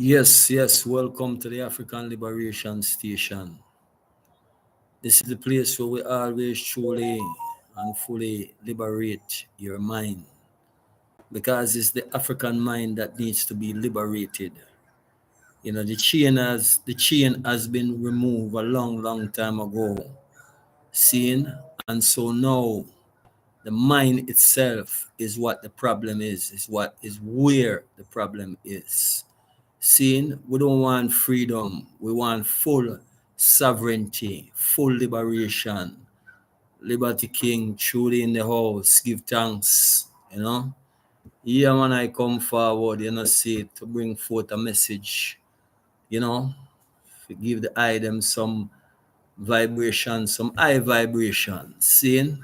Yes, welcome to the African Liberation Station. This is the place where we always truly and fully liberate your mind because it's the African mind that needs to be liberated. You know, the chain has been removed a long time ago. Seen, and so now the mind itself is what the problem is what is where the problem is. Seeing, we don't want freedom, we want full sovereignty, full liberation. Liberty King, truly in the house, give thanks, you know. Yeah, man, I come forward, see, to bring forth a message, you know, to give the item some vibration, some high vibration. Seeing,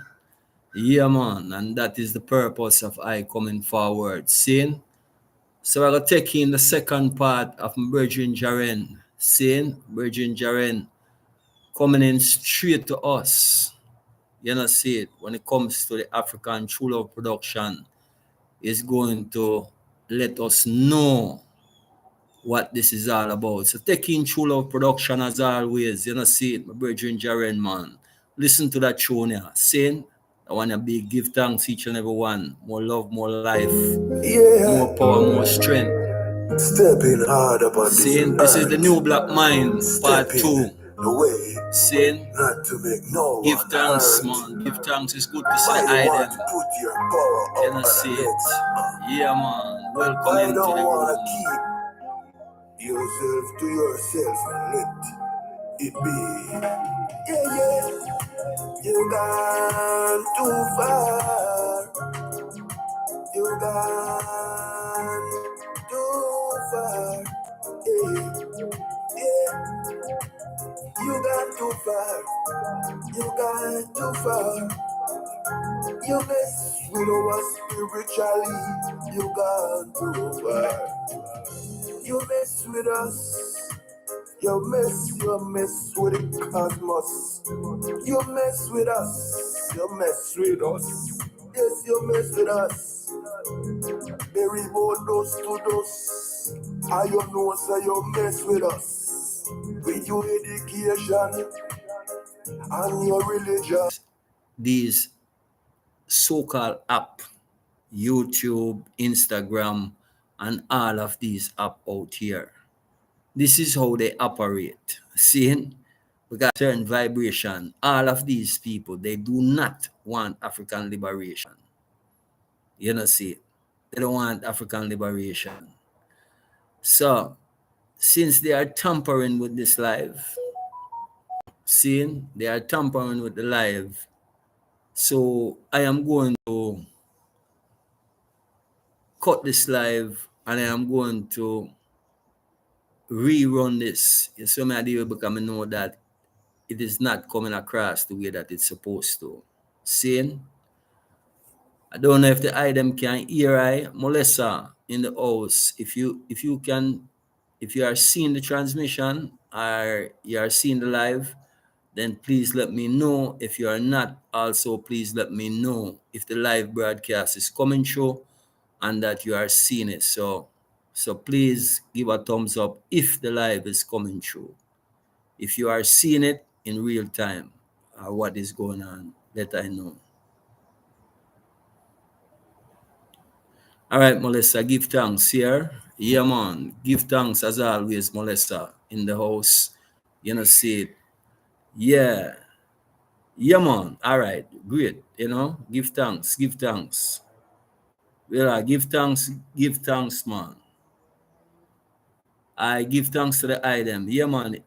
yeah, man, and that is the purpose of I coming forward. Seeing, so I got take in the second part of Virgin Jaren, saying Virgin Jaren coming in straight to us. See it when it comes to the African True Love production is going to let us know what this is all about. So taking True Love production as always, see it, my Virgin Jaren, man. Listen to that tune here. Saying I want to be give thanks each and every one. More love, more life, more power, more strength. Stepping hard up on Saying this is the new Black Mind, part 2. The way Saying not to make no give one thanks, hurt. man. Give thanks. It's good to see I the don't want item. to put your power up on See the it. next. Yeah, man. Welcome I into don't the want room. to keep yourself to yourself and let it be. Yeah. You gone too far. You gone too far. Yeah. You gone too far. You gone too far. You mess with us spiritually. You gone too far. You mess with us. You mess with the cosmos. You mess with us. You mess with us. Yes, you mess with us. Bury both those to those. I you know so you mess with us. With your education and your religion. These so-called app, YouTube, Instagram, and all of these app out here. This is how they operate. Seeing? We got certain vibration. All of these people, they do not want African liberation. See, they don't want African liberation. So, since they are tampering with this live, seeing they are tampering with the live, so I am going to cut this live and I am going to rerun this. So I do because I know that it is not coming across the way that it's supposed to. Seeing? I don't know if the item can hear I Melissa in the house. If you are seeing the transmission or you are seeing the live, then please let me know. If you are not, also please let me know if the live broadcast is coming through and that you are seeing it. So please give a thumbs up if the live is coming through. If you are seeing it in real time, what is going on, let I know. All right, Melissa, give thanks here. Yeah, man. Give thanks as always, Melissa, in the house. See it. Yeah. Yeah, man. All right. Great. Give thanks. Give thanks. Yeah, give thanks, man. I give thanks to the item. Yeah, man.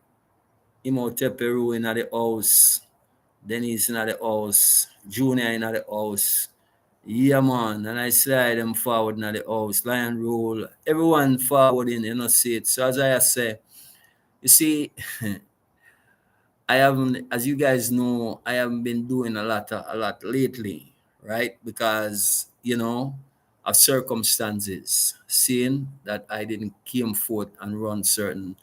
Imote Peru in the house. Dennis in the house. Junior in the house. Yeah, man. And I slide them forward in the house. Lion roll. Everyone forward in, see it. So as I say, you see, I haven't, as you guys know, I haven't been doing a lot lately, right? Because, of circumstances, seeing that I didn't come forth and run certain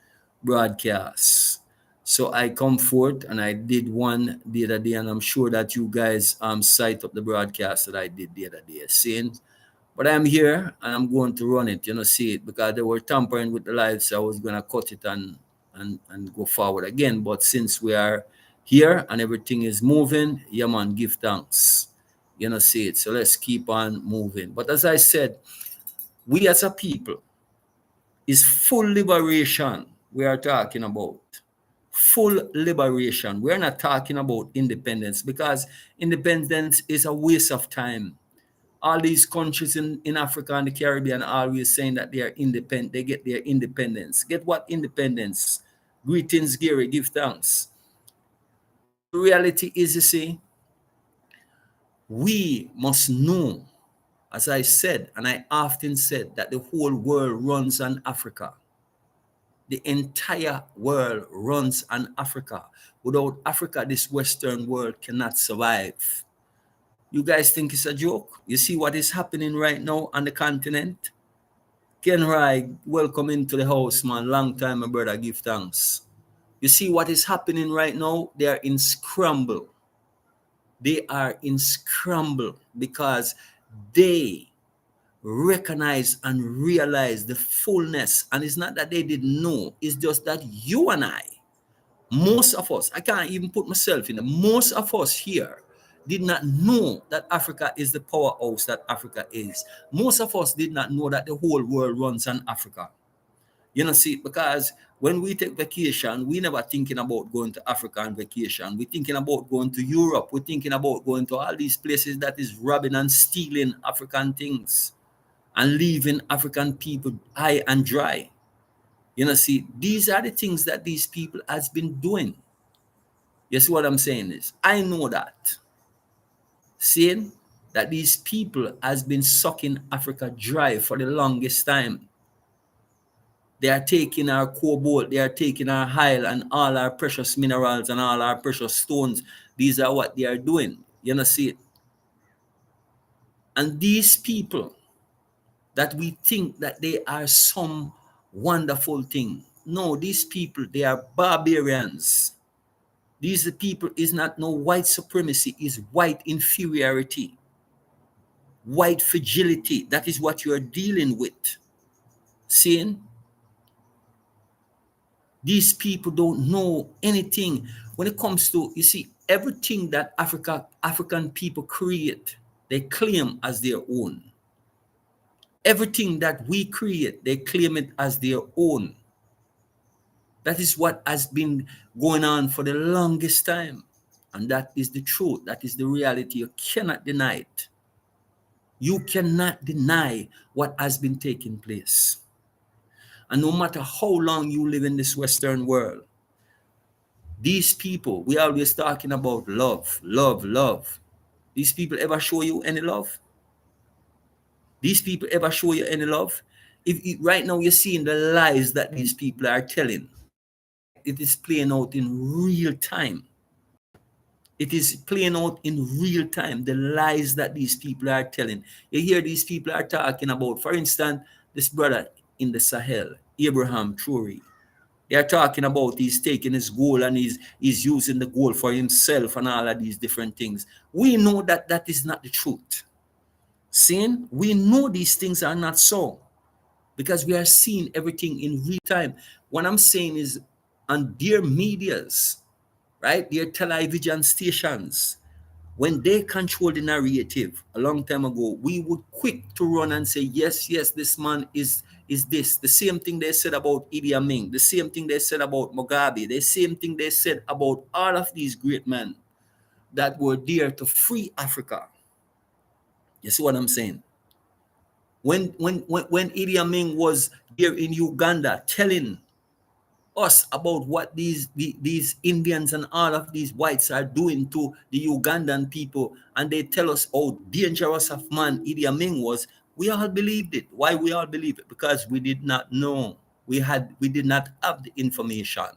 broadcasts. So I come forth and I did one the other day, and I'm sure that you guys sight up the broadcast that I did the other day. Seeing But I'm here and I'm going to run it, see it, because they were tampering with the lives. So I was gonna cut it and go forward again. But since we are here and everything is moving, yeah man, give thanks. See it. So let's keep on moving. But as I said, we as a people is full liberation we are talking about. Full liberation. We're not talking about independence, because independence is a waste of time. All these countries in Africa and the Caribbean are always saying that they are independent. They get their independence. Get what independence? Greetings, Gary. Give thanks. But the reality is, you see, we must know, as I said, and I often said, that the whole world runs on Africa. The entire world runs on Africa. Without Africa, this Western world cannot survive. You guys think it's a joke? You see what is happening right now on the continent? Ken Rai, welcome into the house, man. Long time, my brother. Give thanks. You see what is happening right now? They are in scramble. They are in scramble because they recognize and realize the fullness. And it's not that they didn't know, it's just that you and I, most of us, I can't even put myself in it, most of us here did not know that Africa is the powerhouse that Africa is. Most of us did not know that the whole world runs on Africa. See, because when we take vacation, we never thinking about going to Africa on vacation. We're thinking about going to Europe. We're thinking about going to all these places that is robbing and stealing African things and leaving African people high and dry. See, these are the things that these people has been doing. You see what I'm saying is, I know that. Saying that these people has been sucking Africa dry for the longest time. They are taking our cobalt, they are taking our oil and all our precious minerals and all our precious stones. These are what they are doing. See it? And these people that we think that they are some wonderful thing. No, these people, they are barbarians. These people is not no white supremacy, is white inferiority, white fragility. That is what you are dealing with. Seeing? These people don't know anything when it comes to, you see, everything that African people create, they claim as their own. Everything that we create, they claim it as their own. That is what has been going on for the longest time. And that is the truth. That is the reality. You cannot deny it. You cannot deny what has been taking place. And no matter how long you live in this Western world, these people, we always talking about love, love, love. These people ever show you any love? These people ever show you any love? If right now you're seeing the lies that these people are telling, right? It is playing out in real time. It is playing out in real time, the lies that these people are telling. You hear these people are talking about, for instance, this brother in the Sahel, Abraham Traore. They are talking about he's taking his gold and he's using the gold for himself and all of these different things. We know that that is not the truth. Seeing? We know these things are not so because we are seeing everything in real time. What I'm saying is on their medias, right? Their television stations, when they control the narrative a long time ago, we would quick to run and say, yes, yes, this man is this. The same thing they said about Idi Amin, the same thing they said about Mugabe, the same thing they said about all of these great men that were there to free Africa. You see what I'm saying? When Idi Amin was here in Uganda telling us about what these Indians and all of these whites are doing to the Ugandan people, and they tell us how dangerous of man Idi Amin was, we all believed it. Why we all believe it? Because we did not know. We did not have the information.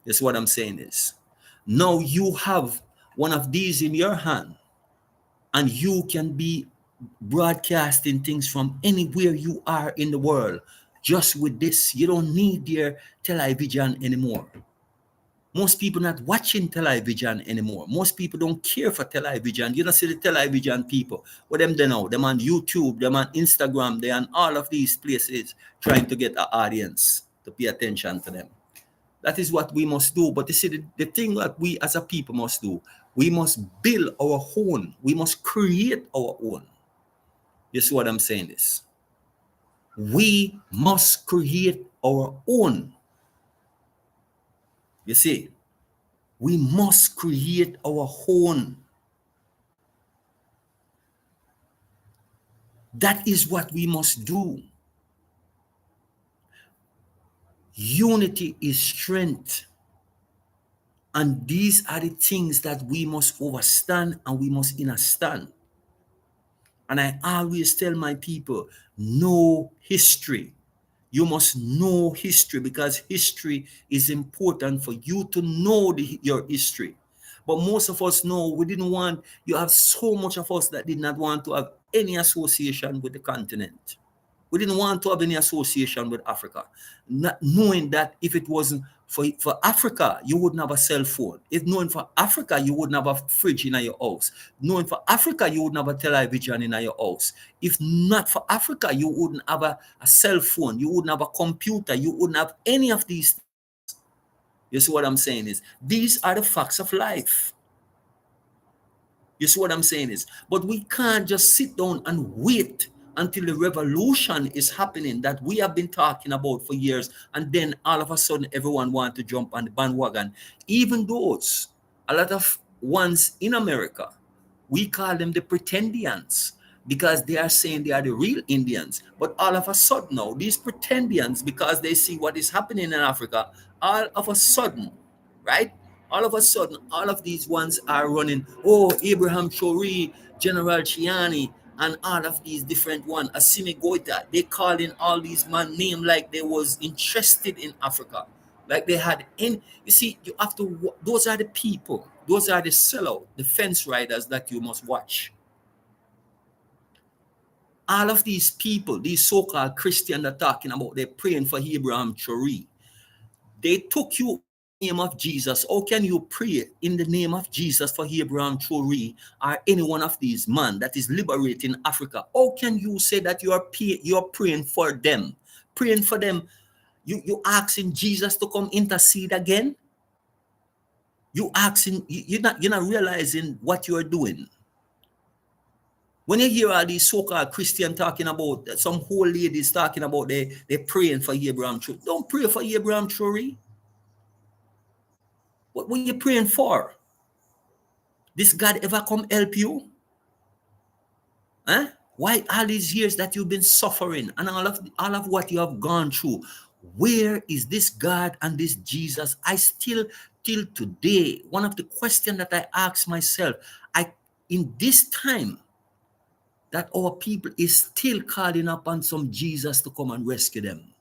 That's what I'm saying is. Now you have one of these in your hand, and you can be broadcasting things from anywhere you are in the world. Just with this, you don't need their television anymore. Most people not watching television anymore. Most people don't care for television. You don't see the television people. What them they know? Them on YouTube, them on Instagram, they on all of these places trying to get an audience to pay attention to them. That is what we must do. But you see, the thing that we as a people must do, we must build our own. We must create our own. You see what I'm saying this? We must create our own. You see, we must create our own. That is what we must do. Unity is strength. And these are the things that we must understand and we must understand. And I always tell my people, know history. You must know history because history is important for you to know your history. But most of us know we didn't want, you have so much of us that did not want to have any association with the continent. We didn't want to have any association with Africa, not knowing that if it wasn't for Africa, you wouldn't have a cell phone. If knowing for Africa, you wouldn't have a fridge in your house. Knowing for Africa, you wouldn't have a television in your house. If not for Africa, you wouldn't have a cell phone. You wouldn't have a computer. You wouldn't have any of these things. You see what I'm saying is, these are the facts of life. You see what I'm saying is, but we can't just sit down and wait until the revolution is happening that we have been talking about for years, and then all of a sudden everyone wants to jump on the bandwagon. Even those, a lot of ones in America, we call them the pretendians because they are saying they are the real Indians. But all of a sudden now, these pretendians, because they see what is happening in Africa, all of a sudden, right? All of a sudden, all of these ones are running. Oh, Abraham Chori, General Chiani, and all of these different ones. Assimi Goita, they calling all these man name like they was interested in Africa, like they had in. You see, you have to. Those are the people. Those are the sellout, the fence riders that you must watch. All of these people, these so-called Christians are talking about they're praying for Abraham Chori. They took you in the name of Jesus. How can you pray in the name of Jesus for Abraham Chori or any one of these men that is liberating Africa? How can you say that you're praying for them? Praying for them. You asking Jesus to come intercede again? You asking, you're not realizing what you're doing. When you hear all these so-called Christians talking about, some old ladies talking about they praying for Abraham Chori. Don't pray for Abraham Chori. What are you praying for? This God ever come help you? Huh? Why all these years that you've been suffering and all of what you have gone through? Where is this God and this Jesus? I still, till today, one of the questions that I ask myself, in this time, that our people is still calling upon some Jesus to come and rescue them.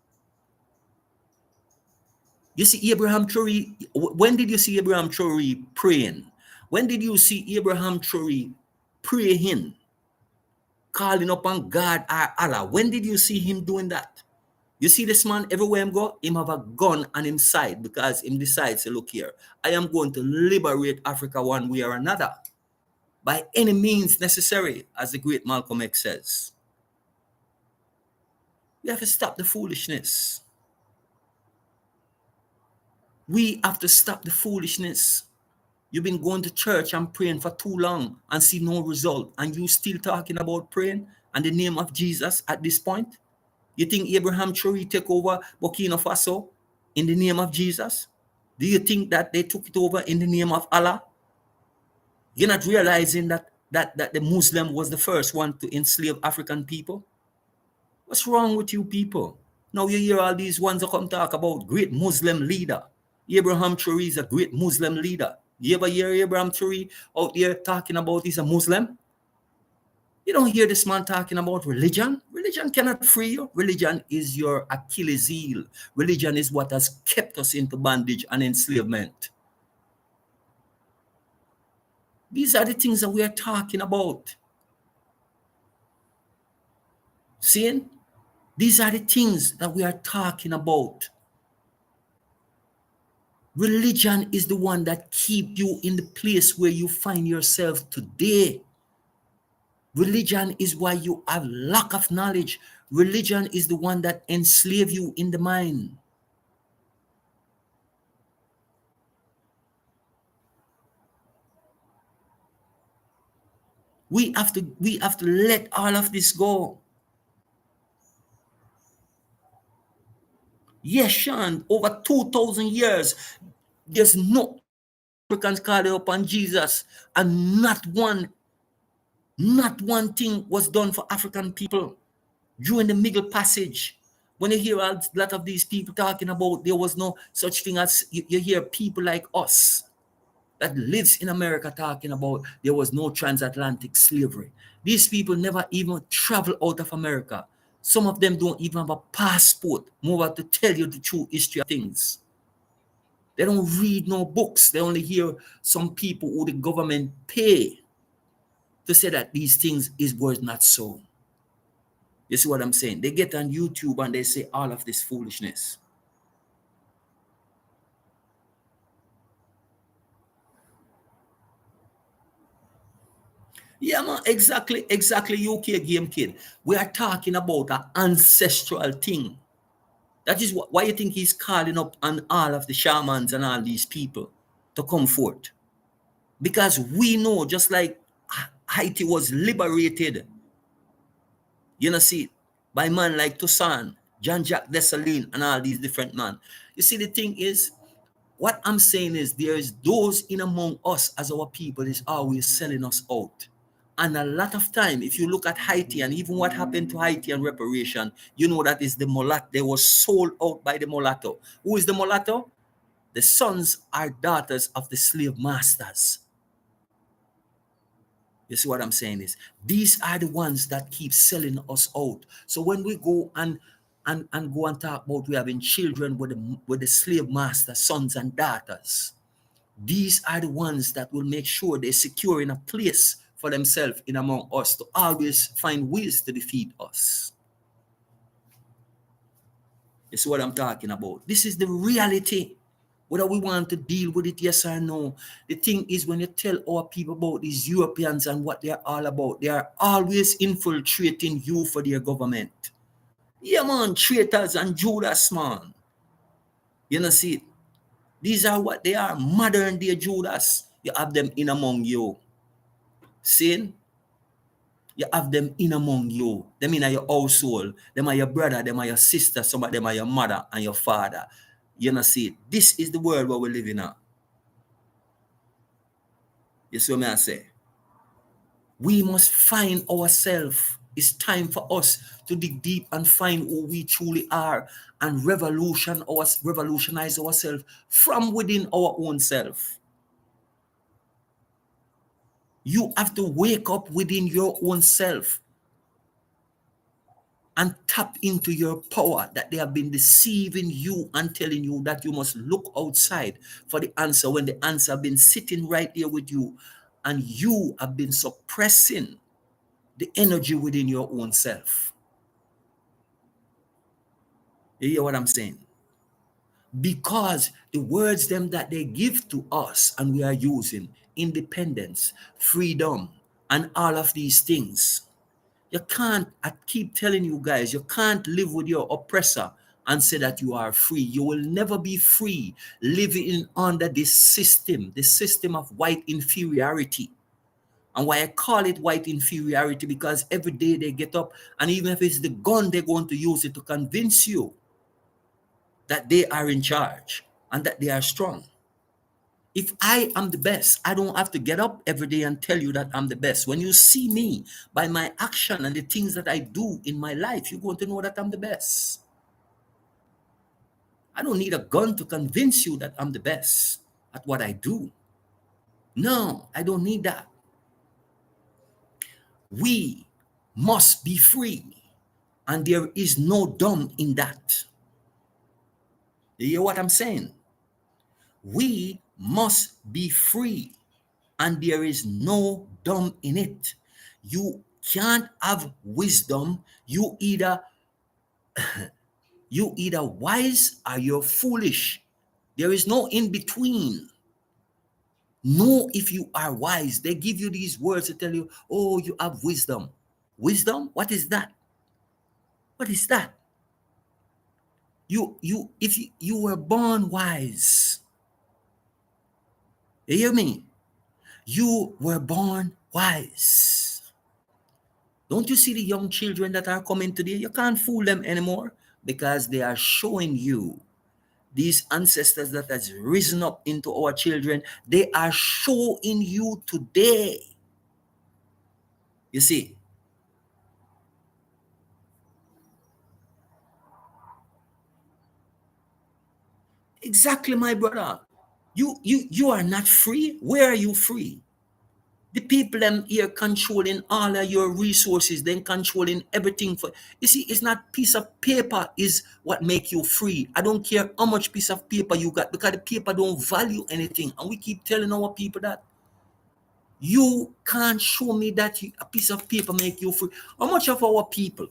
You see Abraham Chori, when did you see Abraham Chori praying? When did you see Abraham Chori praying, calling upon God or Allah? When did you see him doing that? You see this man, everywhere him go, him have a gun on him side because him decides to look here. I am going to liberate Africa one way or another by any means necessary, as the great Malcolm X says. We have to stop the foolishness. We have to stop the foolishness. You've been going to church and praying for too long and see no result, and you still talking about praying in the name of Jesus at this point? You think Abraham Chori take over Burkina Faso in the name of Jesus? Do you think that they took it over in the name of Allah? You're not realizing that the Muslim was the first one to enslave African people? What's wrong with you people? Now you hear all these ones that come talk about great Muslim leader. Abraham Chori is a great Muslim leader. You ever hear Abraham Chori out there talking about he's a Muslim? You don't hear this man talking about religion. Religion cannot free you. Religion is your Achilles heel. Religion is what has kept us into bondage and enslavement. These are the things that we are talking about. Seeing? These are the things that we are talking about. Religion is the one that keep you in the place where you find yourself today. Religion is why you have lack of knowledge. Religion is the one that enslave you in the mind. We have to let all of this go. Yes, Sean, over 2,000 years, there's no Africans called upon Jesus, and not one thing was done for African people during the Middle Passage. When you hear a lot of these people talking about there was no such thing as, you hear people like us that lives in America talking about there was no transatlantic slavery. These people never even travel out of America. Some of them don't even have a passport, more to tell you the true history of things. They don't read no books. They only hear some people who the government pay to say that these things was not so. You see what I'm saying? They get on YouTube and they say all of this foolishness. Yeah, man, exactly, UK game kid. We are talking about an ancestral thing. That is why you think he's calling up on all of the shamans and all these people to come forth. Because we know, just like Haiti was liberated, you know, see, by man like Toussaint, Jean-Jacques Dessalines, and all these different men. You see, the thing is, what I'm saying is there is those in among us as our people is always selling us out. And a lot of time, if you look at Haiti and even what happened to Haiti and reparation, you know that is the mulatto. They were sold out by the mulatto. Who is the mulatto? The sons or daughters of the slave masters. You see what I'm saying is these are the ones that keep selling us out. So when we go and go and talk about we having children with the slave master sons and daughters, these are the ones that will make sure they're secure in a place for themselves in among us to always find ways to defeat us. You see what I'm talking about? This is the reality. Whether we want to deal with it, yes or no. The thing is, when you tell our people about these Europeans and what they're all about, they are always infiltrating you for their government. Yeah, man, traitors and Judas, man. You know, see, these are what they are, modern day Judas. You have them in among you. See? You have them in among you. Them in your household. Them are your brother, them are your sister, some of them are your mother and your father. You know, see, this is the world where we live in now. You see what I say? We must find ourselves. It's time for us to dig deep and find who we truly are and revolutionize ourselves from within our own self. You have to wake up within your own self and tap into your power that they have been deceiving you and telling you that you must look outside for the answer when the answer have been sitting right there with you and you have been suppressing the energy within your own self. You hear what I'm saying? Because the words them that they give to us and we are using, independence, freedom, and all of these things, you can't, I keep telling you guys, you can't live with your oppressor and say that you are free. You will never be free living under this system, the system of white inferiority. And why I call it white inferiority, because every day they get up, and even if it's the gun, they're going to use it to convince you that they are in charge and that they are strong. If I am the best, I don't have to get up every day and tell you that I'm the best. When you see me by my action and the things that I do in my life, you're going to know that I'm the best. I don't need a gun to convince you that I'm the best at what I do. No, I don't need that. We must be free, and there is no dumb in that. You hear what I'm saying? We must be free, and there is no dumb in it. You can't have wisdom. You either wise or you're foolish. There is no in between. Know if you are wise. They give you these words to tell you, oh, you have wisdom. Wisdom? What is that? What is that? If you were born wise, you hear me? You were born wise. Don't you see the young children that are coming today? You can't fool them anymore because they are showing you these ancestors that has risen up into our children. They are showing you today. You see, exactly, my brother. You are not free. Where are you free? The people them here controlling all of your resources, then controlling everything for you see, it's not piece of paper is what make you free. I don't care how much piece of paper you got because the paper don't value anything. And we keep telling our people that you can't show me that a piece of paper make you free. How much of our people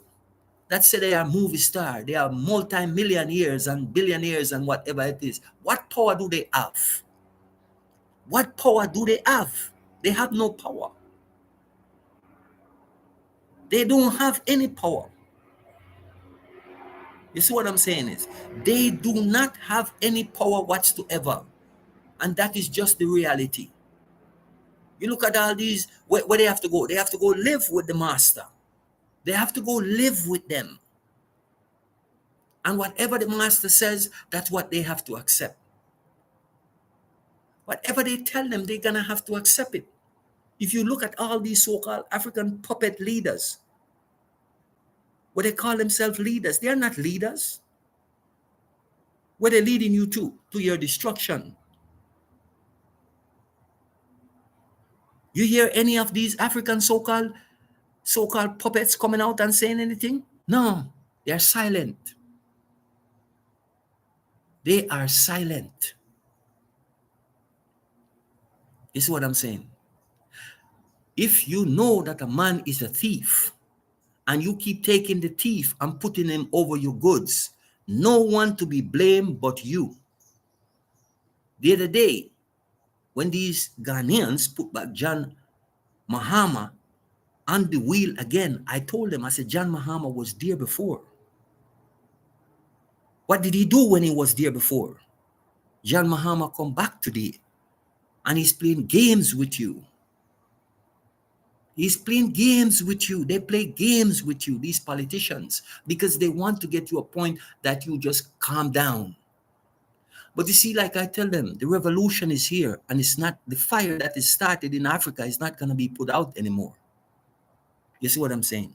that say they are movie star, they are multi-millionaires and billionaires and whatever it is, what power do they have? What power do they have? They have no power. They don't have any power. You see what I'm saying is, they do not have any power whatsoever. And that is just the reality. You look at all these, where they have to go. They have to go live with the master. They have to go live with them. And whatever the master says, that's what they have to accept. Whatever they tell them, they're going to have to accept it. If you look at all these so-called African puppet leaders, what they call themselves leaders, they are not leaders. Where they're leading you to your destruction. You hear any of these African so-called puppets coming out and saying anything? No, they're silent. They are silent. You see what I'm saying? If you know that a man is a thief and you keep taking the thief and putting him over your goods, no one to be blamed but you. The other day, when these Ghanaians put back John Mahama on the wheel again, I told them, I said, John Mahama was there before. What did he do when he was there before? John Mahama come back today and he's playing games with you. He's playing games with you. They play games with you, these politicians, because they want to get to a point that you just calm down. But you see, like I tell them, the revolution is here, and it's not the fire that is started in Africa is not going to be put out anymore. You see what I'm saying?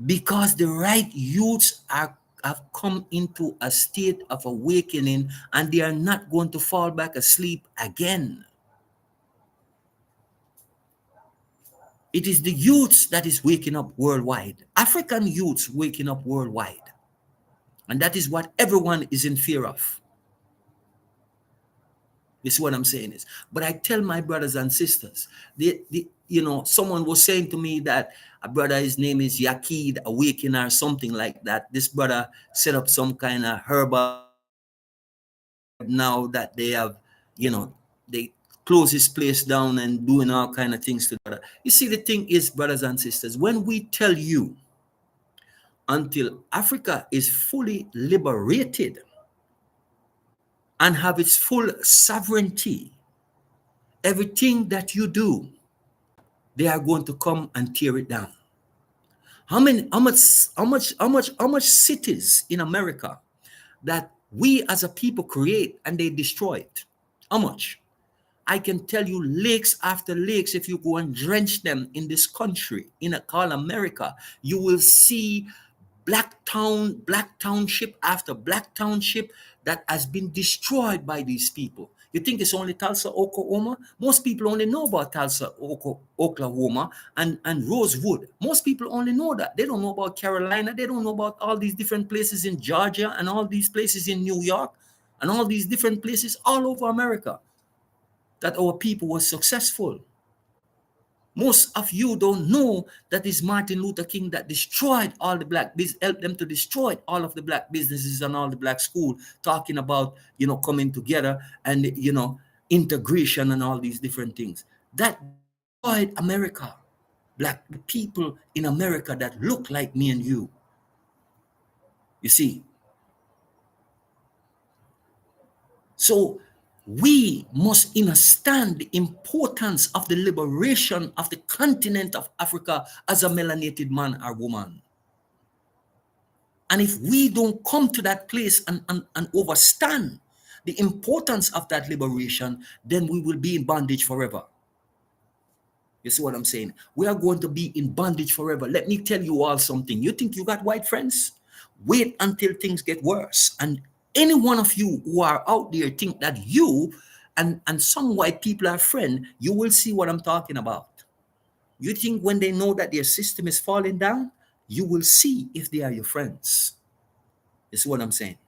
Because the right youths have come into a state of awakening, and they are not going to fall back asleep again. It is the youths that is waking up worldwide. African youths waking up worldwide. And that is what everyone is in fear of. You see what I'm saying is. But I tell my brothers and sisters, someone was saying to me that a brother, his name is Yakid Awaken or something like that. This brother set up some kind of herbal now that they have, they close his place down and doing all kind of things to brother. You see, the thing is, brothers and sisters, when we tell you until Africa is fully liberated and have its full sovereignty, everything that you do, they are going to come and tear it down. How much cities in America that we as a people create and they destroy it? How much? I can tell you lakes after lakes. If you go and drench them in this country, in a called America, you will see black township after black township that has been destroyed by these people. You think it's only Tulsa, Oklahoma? Most people only know about Tulsa, Oklahoma, and Rosewood. Most people only know that. They don't know about Carolina. They don't know about all these different places in Georgia and all these places in New York and all these different places all over America that our people were successful. Most of you don't know that it's Martin Luther King that destroyed all the helped them to destroy all of the black businesses and all the black school, talking about, coming together and, integration and all these different things. That destroyed America. Black people in America that look like me and you. You see? So we must understand the importance of the liberation of the continent of Africa as a melanated man or woman. And if we don't come to that place and understand the importance of that liberation, then we will be in bondage forever. You see what I'm saying? We are going to be in bondage forever. Let me tell you all something. You think you got white friends? Wait until things get worse. And any one of you who are out there think that you and some white people are friends, you will see what I'm talking about. You think when they know that their system is falling down, you will see if they are your friends. You see what I'm saying?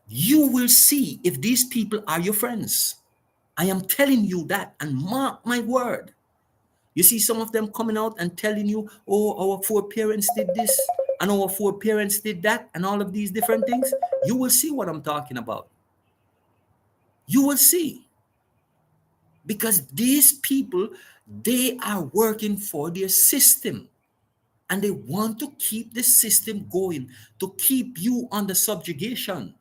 You will see if these people are your friends. I am telling you that, and mark my word. You see some of them coming out and telling you, oh, our foreparents did this, and our foreparents did that, and all of these different things. You will see what I'm talking about. You will see. Because these people, they are working for their system. And they want to keep the system going, to keep you under subjugation.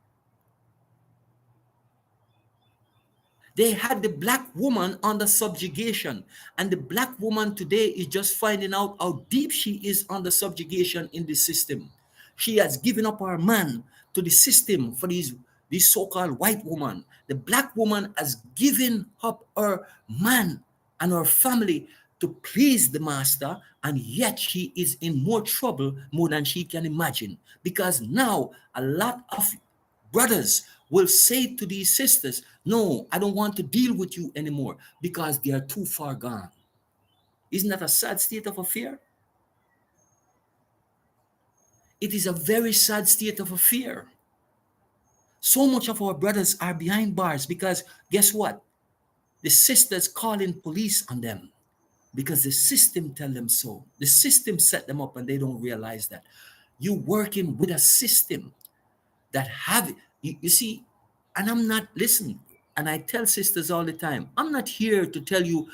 They had the black woman under subjugation, and the black woman today is just finding out how deep she is under subjugation in the system. She has given up her man to the system for these so-called white woman. The black woman has given up her man and her family to please the master, and yet she is in more trouble more than she can imagine, because now a lot of brothers will say to these sisters, no, I don't want to deal with you anymore because they are too far gone. Isn't that a sad state of affair? It is a very sad state of affair. So much of our brothers are behind bars because guess what? The sisters calling police on them because the system tell them so. The system set them up and they don't realize that. You working with a system that have, you see, and I'm not, listen, and I tell sisters all the time, I'm not here to tell you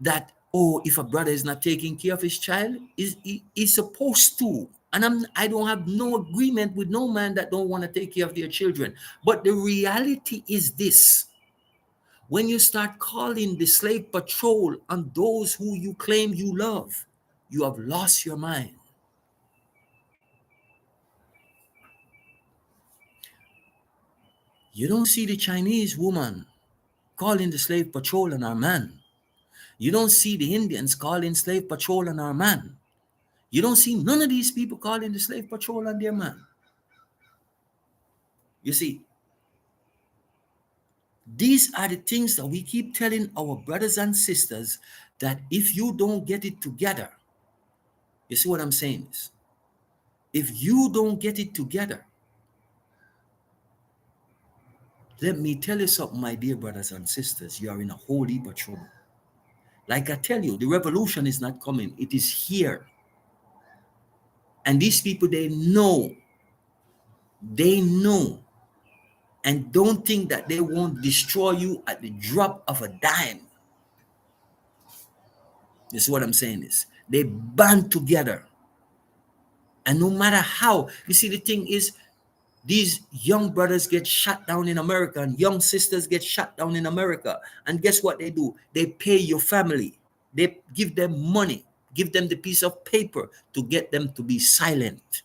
that, oh, if a brother is not taking care of his child, he's supposed to. And I don't have no agreement with no man that don't want to take care of their children. But the reality is this. When you start calling the slave patrol on those who you claim you love, you have lost your mind. You don't see the Chinese woman calling the slave patrol on our man. You don't see the Indians calling slave patrol on our man. You don't see none of these people calling the slave patrol on their man. You see, these are the things that we keep telling our brothers and sisters that if you don't get it together, you see what I'm saying is, if you don't get it together, let me tell you something, my dear brothers and sisters, you are in a whole heap of trouble. Like I tell you, the revolution is not coming, it is here. And these people, they know, and don't think that they won't destroy you at the drop of a dime. This is what I'm saying is, they band together. And no matter how, you see, the thing is, these young brothers get shot down in America and young sisters get shot down in America. And guess what they do? They pay your family. They give them money, give them the piece of paper to get them to be silent.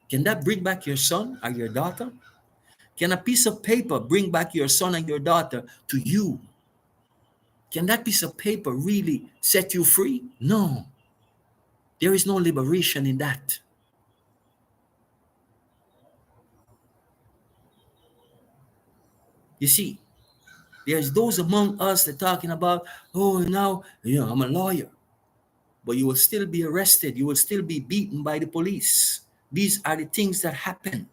Can that bring back your son or your daughter? Can a piece of paper bring back your son and your daughter to you? Can that piece of paper really set you free? No. There is no liberation in that. You see, there's those among us that talking about, oh, now, I'm a lawyer. But you will still be arrested. You will still be beaten by the police. These are the things that happen.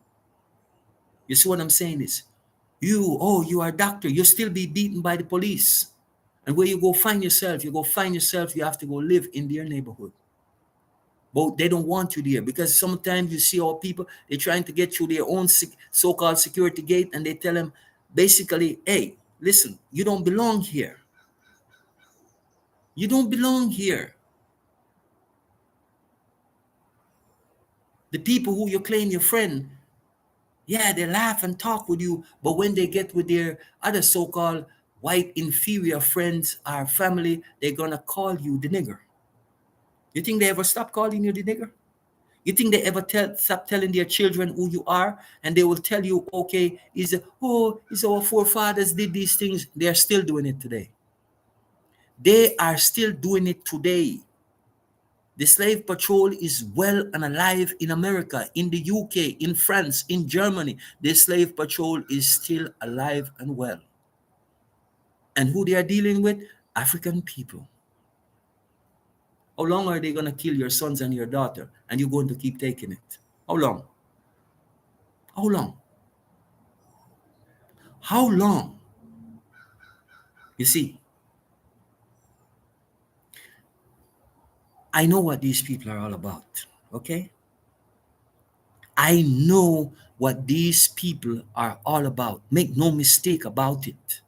You see what I'm saying is, You are a doctor, you'll still be beaten by the police. And where you go find yourself, you have to go live in their neighborhood. But they don't want you there because sometimes you see our people, they're trying to get through their own so-called security gate, and they tell them basically, hey, listen, you don't belong here. You don't belong here. The people who you claim your friend, yeah, they laugh and talk with you, but when they get with their other so-called white inferior friends or family, they're gonna call you the nigger. You think they ever stop calling you the nigger? You think they ever stop telling their children who you are? And they will tell you, okay, it's our forefathers did these things. They are still doing it today. They are still doing it today. The slave patrol is well and alive in America, in the UK, in France, in Germany. The slave patrol is still alive and well. And who they are dealing with? African people. How long are they going to kill your sons and your daughter? And you're going to keep taking it? How long? How long? How long? You see, I know what these people are all about, okay? I know what these people are all about. Make no mistake about it.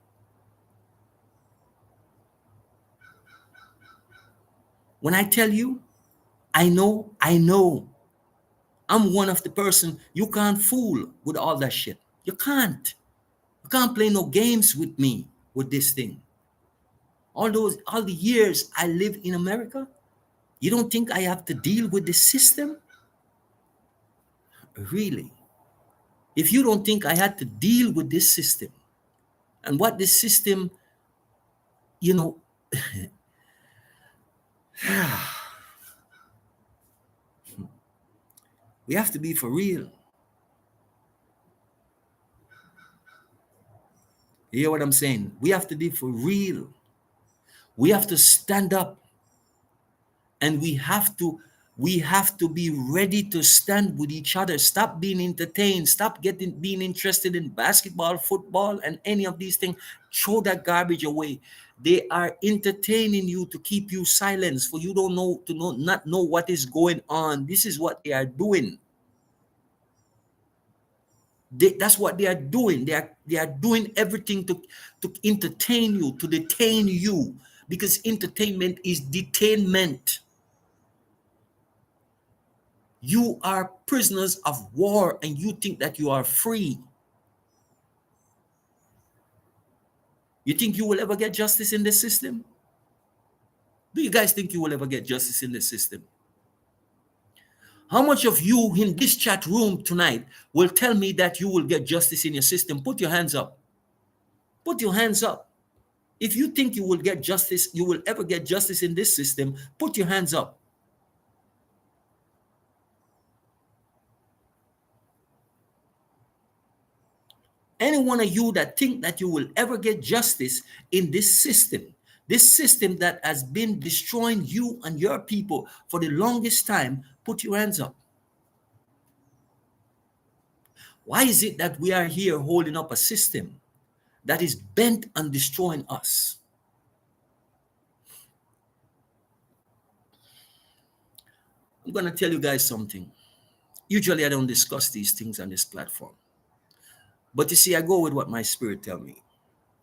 When I tell you, I know, I know. I'm one of the person you can't fool with all that shit. You can't. You can't play no games with me with this thing. All the years I live in America, you don't think I have to deal with the system? Really? If you don't think I had to deal with this system and what this system, you know, we have to be for real. You hear what I'm saying? We have to be for real. We have to stand up, and we have to be ready to stand with each other. Stop being entertained. Stop being interested in basketball, football, and any of these things. Throw that garbage away. They are entertaining you to keep you silent, for you don't know to know not know what is going on. This is what they are doing. That's what they are doing. They are doing everything to entertain you, to detain you, because entertainment is detainment. You are prisoners of war and you think that you are free. You think you will ever get justice in this system? Do you guys think you will ever get justice in this system? How much of you in this chat room tonight will tell me that you will get justice in your system? Put your hands up. Put your hands up. If you think you will get justice, you will ever get justice in this system, put your hands up. Any one of you that think that you will ever get justice in this system that has been destroying you and your people for the longest time, put your hands up. Why is it that we are here holding up a system that is bent on destroying us? I'm going to tell you guys something. Usually I don't discuss these things on this platform. But you see, I go with what my spirit tell me.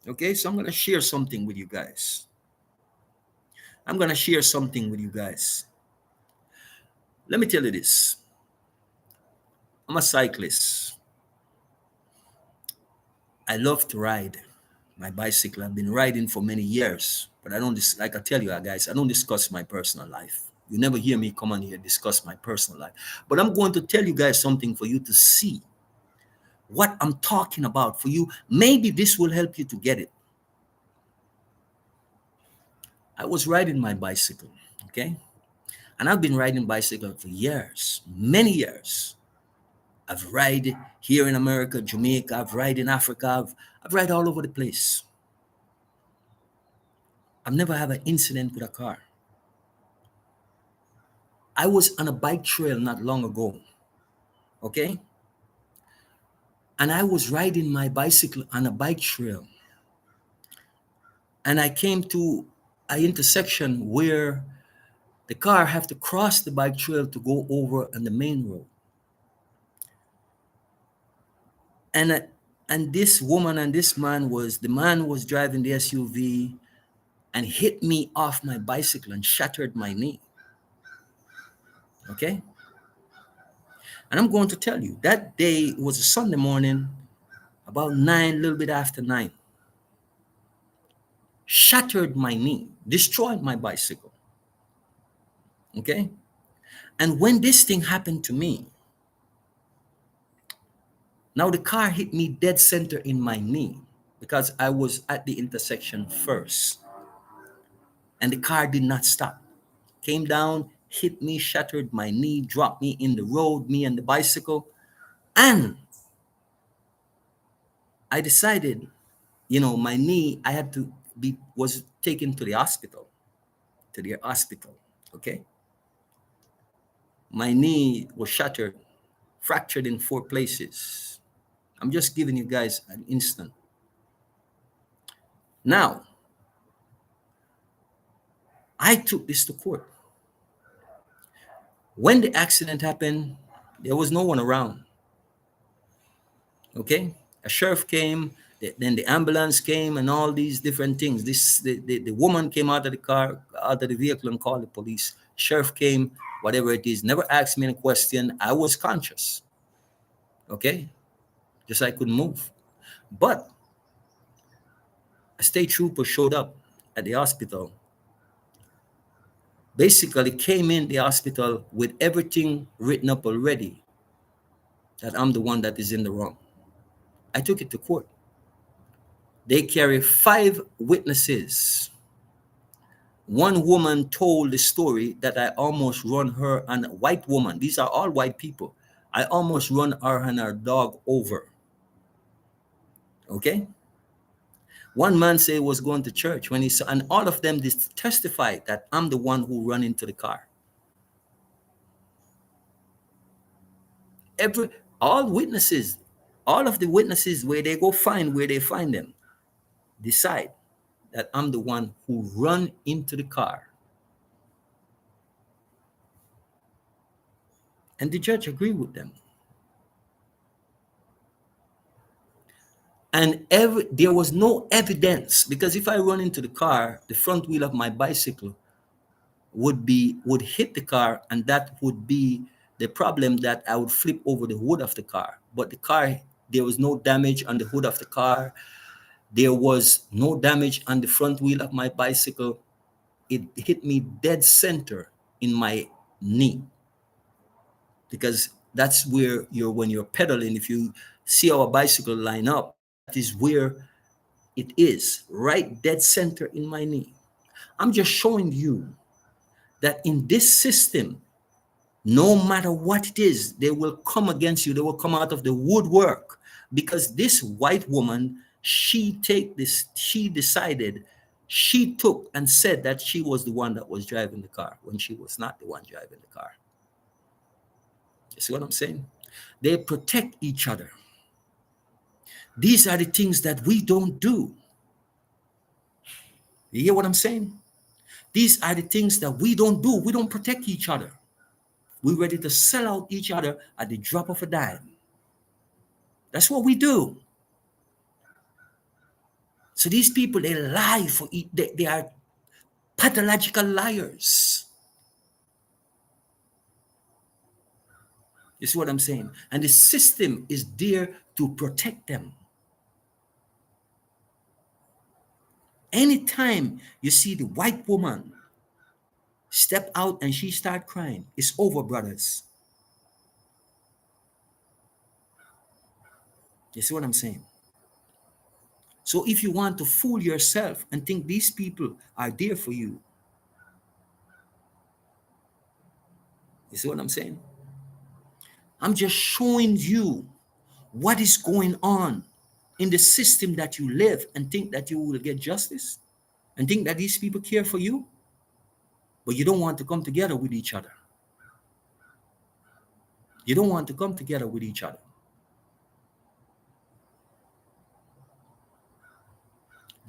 Okay, so I'm going to share something with you guys. Let me tell you this. I'm a cyclist. I love to ride my bicycle. I've been riding for many years, but like I tell you guys, I don't discuss my personal life. You never hear me come on here discuss my personal life. But I'm going to tell you guys something for you to see what I'm talking about for you. Maybe this will help you to get it. I was riding my bicycle, okay? And I've been riding bicycle for years, many years. I've ride here in America, Jamaica. I've ride in Africa. I've ride all over the place. I've never had an incident with a car. I was on a bike trail not long ago, okay? And I was riding my bicycle on a bike trail. And I came to an intersection where the car have to cross the bike trail to go over on the main road. And and this woman and this man was, the man was driving the SUV and hit me off my bicycle and shattered my knee. Okay? And I'm going to tell you, that day was a Sunday morning, about 9, a little bit after 9. Shattered my knee, destroyed my bicycle. Okay? And when this thing happened to me, now the car hit me dead center in my knee because I was at the intersection first. And the car did not stop. Came down, hit me, shattered my knee, dropped me in the road, me and the bicycle. And I decided, my knee, I had to was taken to the hospital, okay? My knee was shattered, fractured in 4 places. I'm just giving you guys an instant. Now, I took this to court. When the accident happened, there was no one around. Okay? A sheriff came, then the ambulance came, and all these different things. The woman came out of the car, out of the vehicle, and called the police. Sheriff came, whatever it is, never asked me any question. I was conscious. Okay? Just I couldn't move. But a state trooper showed up at the hospital. Basically came in the hospital with everything written up already, that I'm the one that is in the wrong. I took it to court. They carry 5 witnesses. One woman told the story that I almost run her, and a white woman, these are all white people, I almost run her and her dog over. Okay? One man said he was going to church when he saw, and all of them testified that I'm the one who run into the car. All witnesses, all of the witnesses, where they find them, decide that I'm the one who run into the car. And the judge agreed with them. And there was no evidence, because if I run into the car, the front wheel of my bicycle would hit the car, and that would be the problem, that I would flip over the hood of the car. But the car, there was no damage on the hood of the car. There was no damage on the front wheel of my bicycle. It hit me dead center in my knee, because that's where when you're pedaling, if you see our bicycle line up, that is where it is, right dead center in my knee. I'm just showing you that in this system, no matter what it is, they will come against you. They will come out of the woodwork, because this white woman, she decided, she took and said that she was the one that was driving the car when she was not the one driving the car. You see what I'm saying? They protect each other. These are the things that we don't do. You hear what I'm saying? These are the things that we don't do. We don't protect each other. We're ready to sell out each other at the drop of a dime. That's what we do. So these people, they lie they are pathological liars. You see what I'm saying? And the system is there to protect them. Anytime you see the white woman step out and she start crying, it's over, brothers. You see what I'm saying? So if you want to fool yourself and think these people are there for you, you see what I'm saying? I'm just showing you what is going on in the system that you live, and think that you will get justice, and think that these people care for you, but you don't want to come together with each other. You don't want to come together with each other.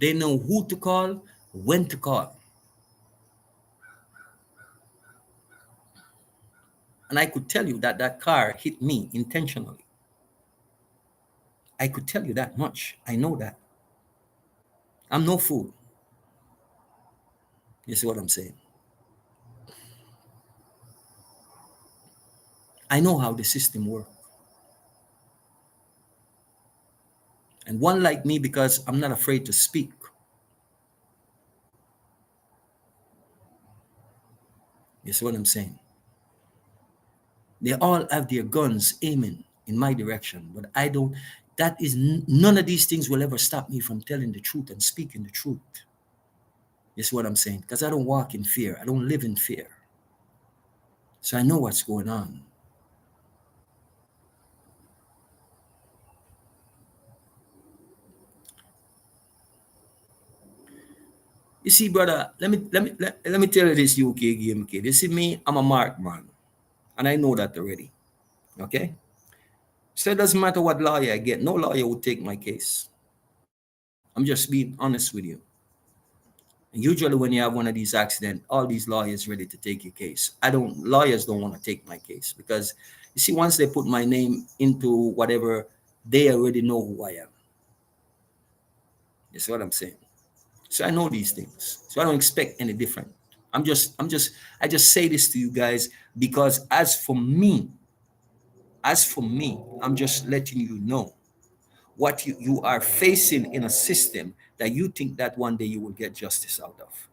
They know who to call, when to call. And I could tell you that that car hit me intentionally. I could tell you that much. I know that. I'm no fool. You see what I'm saying? I know how the system works. And one like me, because I'm not afraid to speak. You see what I'm saying? They all have their guns aiming in my direction, but I don't. That is none of these things will ever stop me from telling the truth and speaking the truth. You see what I'm saying? Because I don't walk in fear. I don't live in fear. So I know what's going on. You see, brother, let me tell you this, UK game kid. You see me, I'm a mark man. And I know that already. Okay? So it doesn't matter what lawyer I get. No lawyer will take my case. I'm just being honest with you. And usually when you have one of these accidents, all these lawyers ready to take your case. Lawyers don't want to take my case because you see, once they put my name into whatever, they already know who I am. You see what I'm saying? So I know these things. So I don't expect any different. I just say this to you guys because as for me, I'm just letting you know what you are facing in a system that you think that one day you will get justice out of.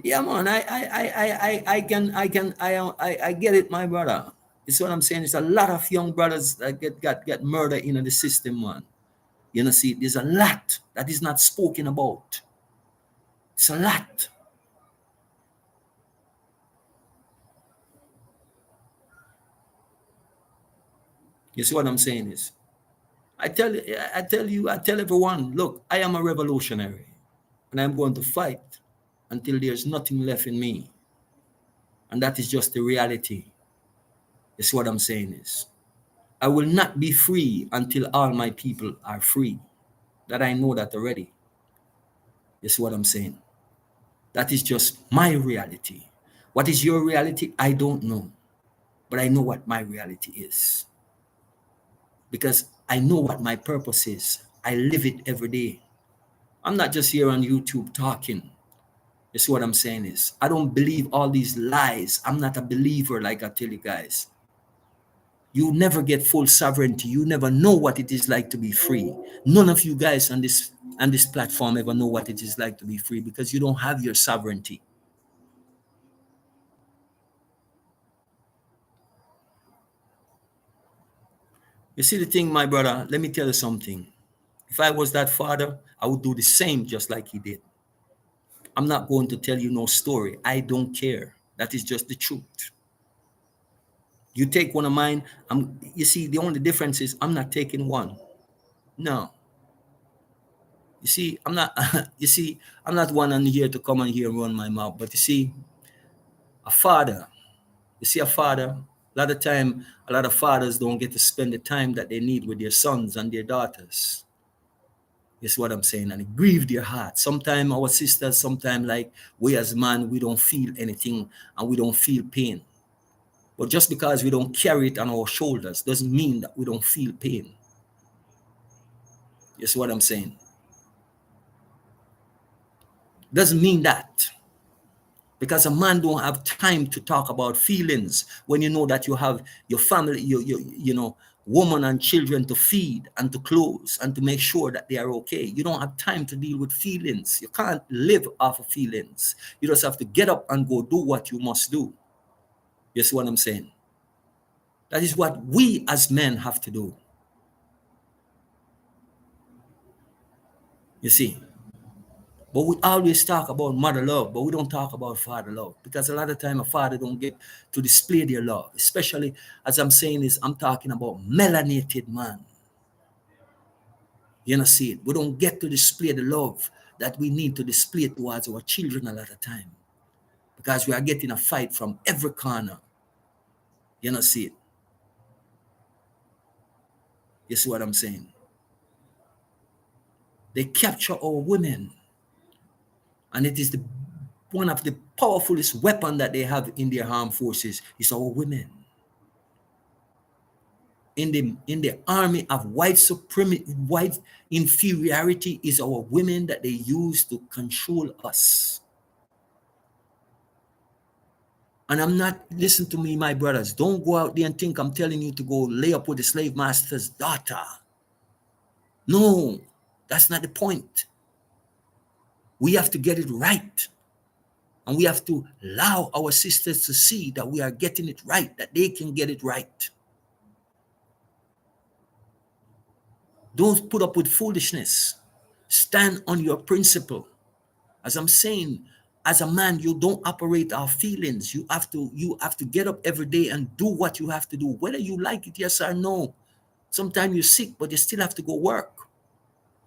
Yeah, man, I get it, my brother. It's what I'm saying. It's a lot of young brothers that get murdered in the system, man. You know, see, there's a lot that is not spoken about. It's a lot. You see what I'm saying is, I tell everyone, look, I am a revolutionary, and I'm going to fight until there's nothing left in me, and that is just the reality. You see what I'm saying is, I will not be free until all my people are free. That I know that already. You see what I'm saying? That is just my reality. What is your reality? I don't know. But I know what my reality is. Because I know what my purpose is. I live it every day. I'm not just here on YouTube talking. You see what I'm saying is, I don't believe all these lies. I'm not a believer, like I tell you guys. You never get full sovereignty. You never know what it is like to be free. None of you guys on this platform ever know what it is like to be free because you don't have your sovereignty. You see the thing, my brother, let me tell you something. If I was that father, I would do the same just like he did. I'm not going to tell you no story. I don't care. That is just the truth. You take one of mine, you see, the only difference is I'm not taking one. No. You see, I'm not you see, I'm not one on here to come on here and run my mouth. But you see, a father, you see a father, a lot of fathers don't get to spend the time that they need with their sons and their daughters. Is what I'm saying, and it grieved their heart. Sometimes our sisters, sometimes like we as man, we don't feel anything and we don't feel pain. But just because we don't carry it on our shoulders doesn't mean that we don't feel pain. You see what I'm saying? Doesn't mean that. Because a man don't have time to talk about feelings when you know that you have your family, you know, woman and children to feed and to clothe and to make sure that they are okay. You don't have time to deal with feelings. You can't live off of feelings. You just have to get up and go do what you must do. You see what I'm saying? That is what we as men have to do. You see? But we always talk about mother love, but we don't talk about father love because a lot of time a father don't get to display their love. Especially as I'm saying is, I'm talking about melanated man. You know, see it. We don't get to display the love that we need to display towards our children a lot of time because we are getting a fight from every corner. You not see it. You see what I'm saying? They capture our women, and it is one of the powerfulest weapon that they have in their armed forces is our women. In the army of white supremacy, white inferiority is our women that they use to control us. And I'm not, listen to me, my brothers, don't go out there and think I'm telling you to go lay up with the slave master's daughter. No, that's not the point. We have to get it right. And we have to allow our sisters to see that we are getting it right, that they can get it right. Don't put up with foolishness. Stand on your principle. As I'm saying, as a man, you don't operate our feelings. You have to get up every day and do what you have to do, whether you like it, yes or no. Sometimes you're sick, but you still have to go work.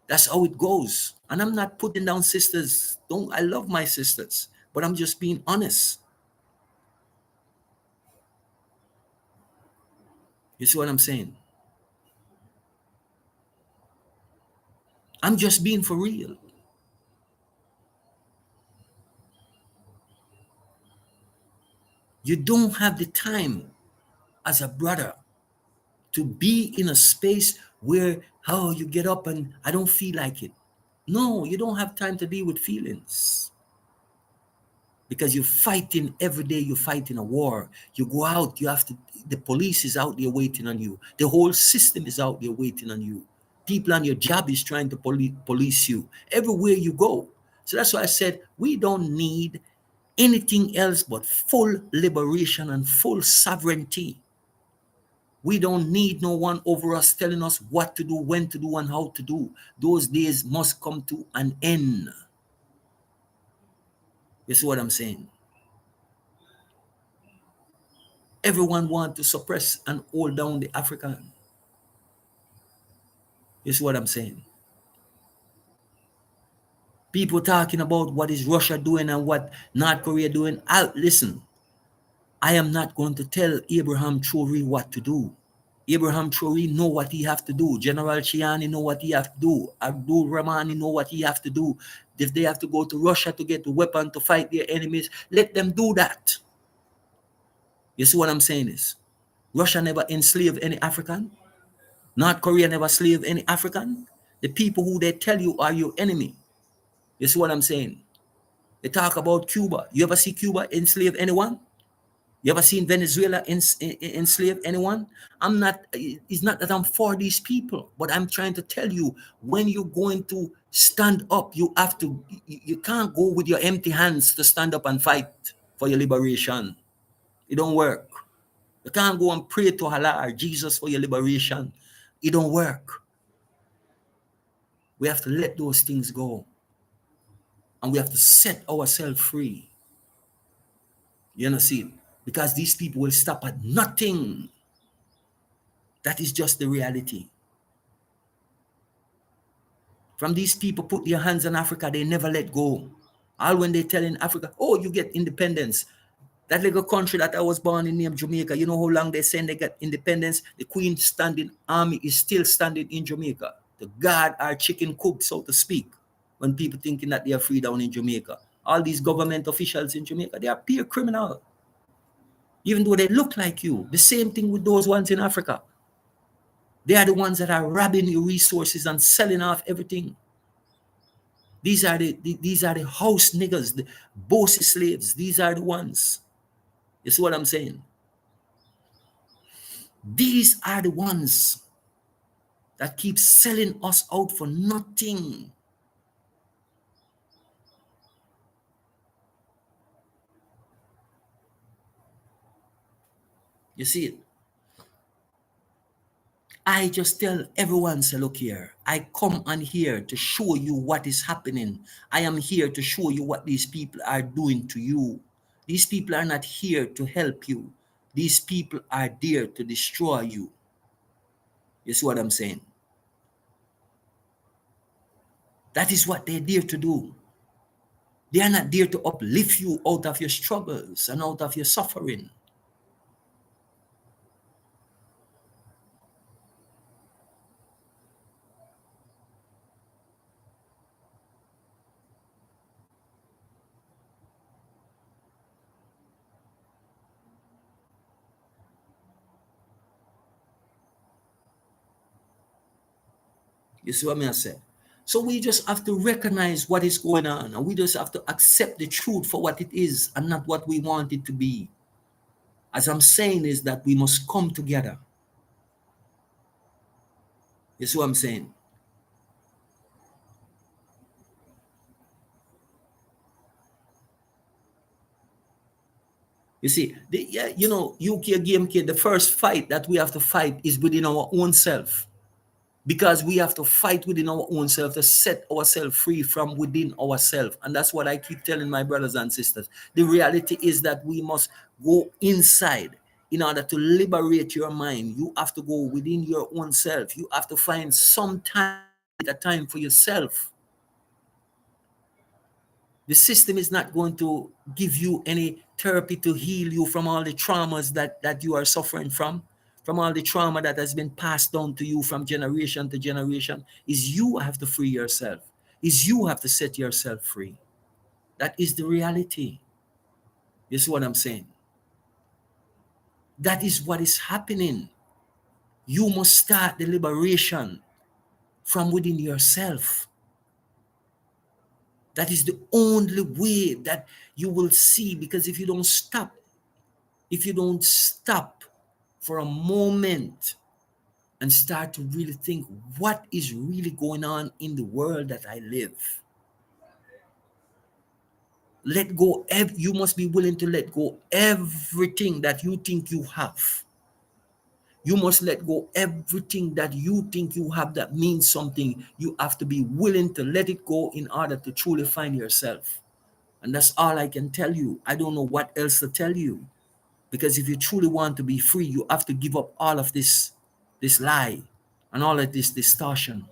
That's how it goes. And I'm not putting down sisters. I love my sisters, but I'm just being honest. You see what I'm saying? I'm just being for real. You don't have the time as a brother to be in a space where, oh, you get up and I don't feel like it. No, you don't have time to deal with feelings. Because you're fighting every day, you're fighting a war. You go out, the police is out there waiting on you. The whole system is out there waiting on you. People on your job is trying to police you everywhere you go. So that's why I said we don't need anything else but full liberation and full sovereignty. We don't need no one over us telling us what to do, when to do, and how to do. Those days must come to an end. You see what I'm saying? Everyone wants to suppress and hold down the African. You see what I'm saying? People talking about what is Russia doing and what North Korea doing. Listen, I am not going to tell Abraham Traore what to do. Abraham Traore know what he have to do. General Chiani know what he have to do. Abdul Rahmani know what he have to do. If they have to go to Russia to get the weapon to fight their enemies, let them do that. You see what I'm saying is, Russia never enslaved any African. North Korea never enslaved any African. The people who they tell you are your enemy. You see what I'm saying? They talk about Cuba. You ever see Cuba enslave anyone? You ever seen Venezuela enslave anyone? It's not that I'm for these people, but I'm trying to tell you, when you're going to stand up, you can't go with your empty hands to stand up and fight for your liberation. It don't work. You can't go and pray to Allah or Jesus for your liberation. It don't work. We have to let those things go. And we have to set ourselves free. You know, see, because these people will stop at nothing. That is just the reality. From these people put their hands on Africa, they never let go. All when they tell in Africa, oh, you get independence. That little country that I was born in named Jamaica, you know how long they say they get independence? The Queen standing army is still standing in Jamaica. The guard are chicken coop, so to speak, when people thinking that they are free down in Jamaica. All these government officials in Jamaica, they are pure criminal. Even though they look like you. The same thing with those ones in Africa. They are the ones that are robbing your resources and selling off everything. These are the house niggas, the bossy slaves. These are the ones. You see what I'm saying? These are the ones that keep selling us out for nothing. You see it? I just tell everyone, say, look here, I come on here to show you what is happening. I am here to show you what these people are doing to you. These people are not here to help you. These people are there to destroy you. You see what I'm saying? That is what they're there to do. They are not there to uplift you out of your struggles and out of your suffering. You see what I say? So we just have to recognize what is going on, and we just have to accept the truth for what it is and not what we want it to be. As I'm saying is that we must come together. You see what I'm saying? You see, yeah, UK GMK, the first fight that we have to fight is within our own self. Because we have to fight within our own self to set ourselves free from within ourselves. And that's what I keep telling my brothers and sisters. The reality is that we must go inside in order to liberate your mind. You have to go within your own self. You have to find some time, a time for yourself. The system is not going to give you any therapy to heal you from all the traumas that you are suffering from all the trauma that has been passed down to you from generation to generation. Is you have to free yourself. Is you have to set yourself free. That is the reality. You see what I'm saying? That is what is happening. You must start the liberation from within yourself. That is the only way that you will see, because if you don't stop for a moment and start to really think what is really going on in the world that I live, let go. You must be willing to let go everything that you think you have. You must let go everything that you think you have that means something. You have to be willing to let it go in order to truly find yourself. And that's all I can tell you. I don't know what else to tell you. Because if you truly want to be free, you have to give up all of this lie and all of this distortion.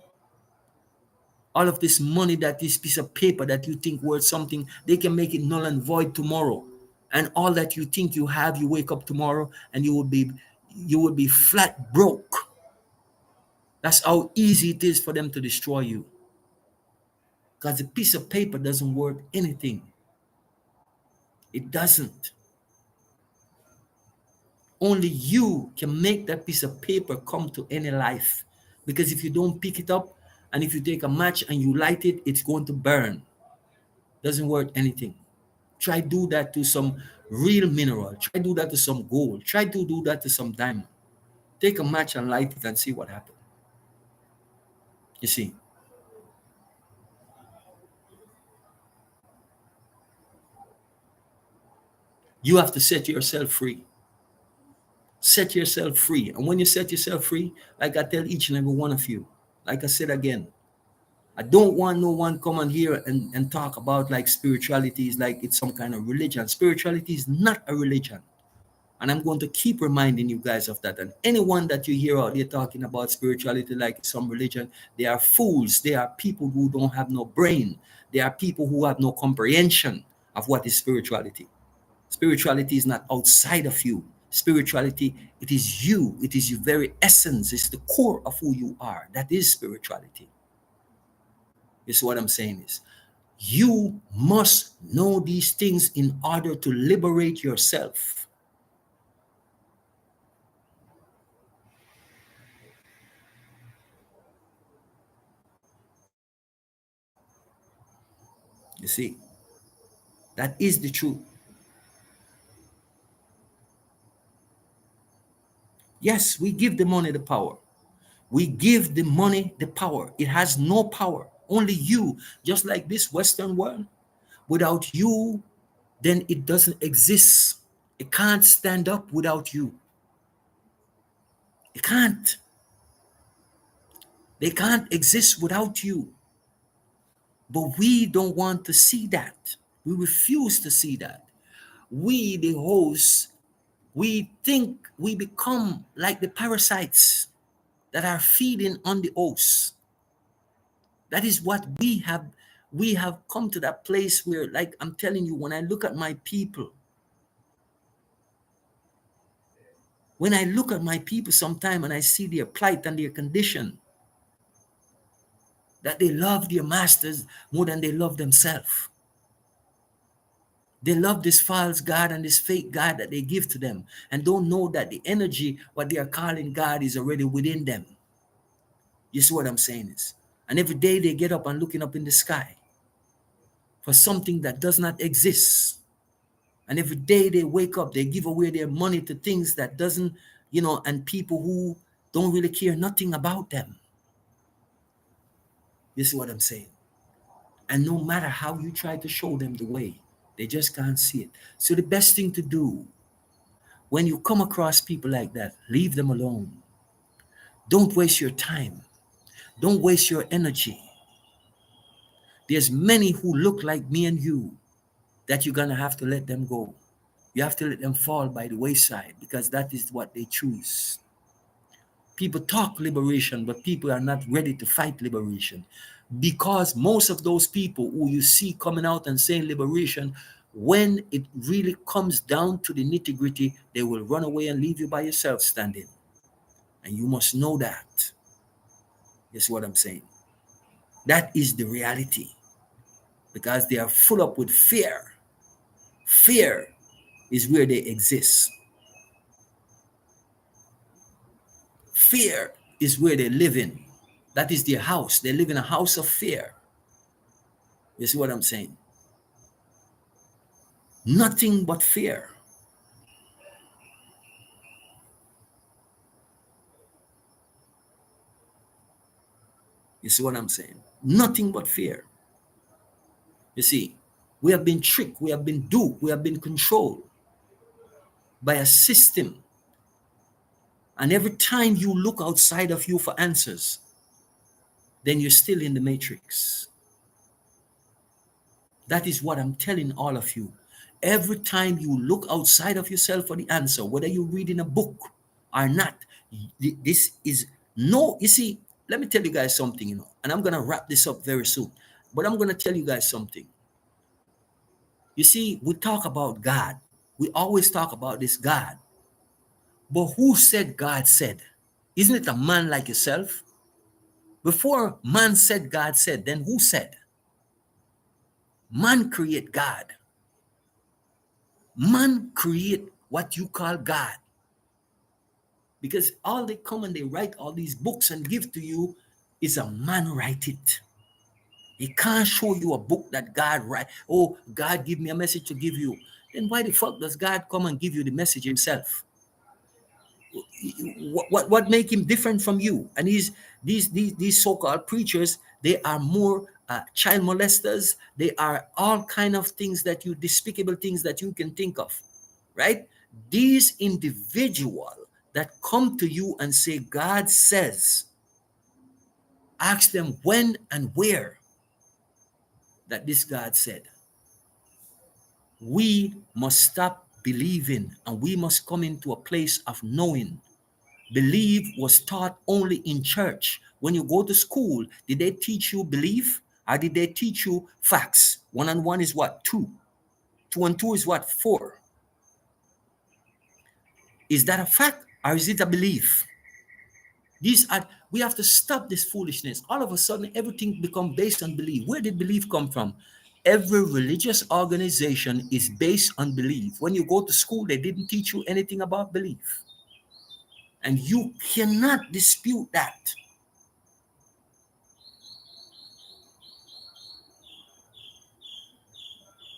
All of this money, that this piece of paper that you think worth something, they can make it null and void tomorrow. And all that you think you have, you wake up tomorrow and you will be flat broke. That's how easy it is for them to destroy you. Because a piece of paper doesn't worth anything. It doesn't. Only you can make that piece of paper come to any life. Because if you don't pick it up, and if you take a match and you light it, it's going to burn. Doesn't worth anything. Try do that to some real mineral. Try do that to some gold. Try to do that to some diamond. Take a match and light it and see what happens. You see, you have to set yourself free. Set yourself free. And when you set yourself free, like I tell each and every one of you, like I said again, I don't want no one come on here and talk about like spirituality is like it's some kind of religion. Spirituality is not a religion. And I'm going to keep reminding you guys of that. And anyone that you hear out there talking about spirituality like it's some religion, they are fools. They are people who don't have no brain. They are people who have no comprehension of what is spirituality. Spirituality is not outside of you. Spirituality, it is you. It is your very essence. It's the core of who you are. That is spirituality. You see what I'm saying is, you must know these things in order to liberate yourself. You see, that is the truth. Yes, we give the money the power. We give the money the power. It has no power. Only you, just like this Western world. Without you, then it doesn't exist. It can't stand up without you. It can't. They can't exist without you. But we don't want to see that. We refuse to see that. We, the hosts, we think we become like the parasites that are feeding on the hosts. That is what we have. We have come to that place where, like I'm telling you, when I look at my people, sometime and I see their plight and their condition, that they love their masters more than they love themselves. They love this false God and this fake God that they give to them and don't know that the energy, what they are calling God, is already within them. You see what I'm saying is? And every day they get up and looking up in the sky for something that does not exist. And every day they wake up, they give away their money to things that doesn't, and people who don't really care nothing about them. You see what I'm saying? And no matter how you try to show them the way, they just can't see it. So the best thing to do when you come across people like that, leave them alone. Don't waste your time. Don't waste your energy. There's many who look like me and you that you're going to have to let them go. You have to let them fall by the wayside because that is what they choose. People talk liberation, but people are not ready to fight liberation because most of those people who you see coming out and saying liberation, when it really comes down to the nitty gritty, they will run away and leave you by yourself standing. And you must know that. That's what I'm saying. That is the reality because they are full up with fear. Fear is where they exist. Fear is where they live in. That is their house. They live in a house of fear. You see what I'm saying? Nothing but fear. You see what I'm saying? Nothing but fear. You see, we have been tricked, we have been duped, we have been controlled by a system. And every time you look outside of you for answers, then you're still in the matrix. That is what I'm telling all of you. Every time you look outside of yourself for the answer, whether you're reading a book or not, this is no, you see, let me tell you guys something, and I'm going to wrap this up very soon, but I'm going to tell you guys something. You see, we talk about God. We always talk about this God. But who said God said? Isn't it a man like yourself? Before man said God said, then who said? Man create God. Man create what you call God. Because all they come and they write all these books and give to you is a man write it. He can't show you a book that God write. Oh, God give me a message to give you. Then why the fuck does God come and give you the message himself? What make him different from you? And these so-called preachers, they are more child molesters. They are all kind of things that you despicable things that you can think of, right? These individuals that come to you and say God says, ask them when and where that this God said. We must stop believing and we must come into a place of knowing. Believe was taught only in church. When you go to school, did they teach you belief or did they teach you facts? 1 and 1 is what? 2. 2 and 2 is what? 4. Is that a fact or is it a belief? We have to stop this foolishness. All of a sudden, everything become based on belief. Where did belief come from? Every religious organization is based on belief. When you go to school, they didn't teach you anything about belief. And you cannot dispute that.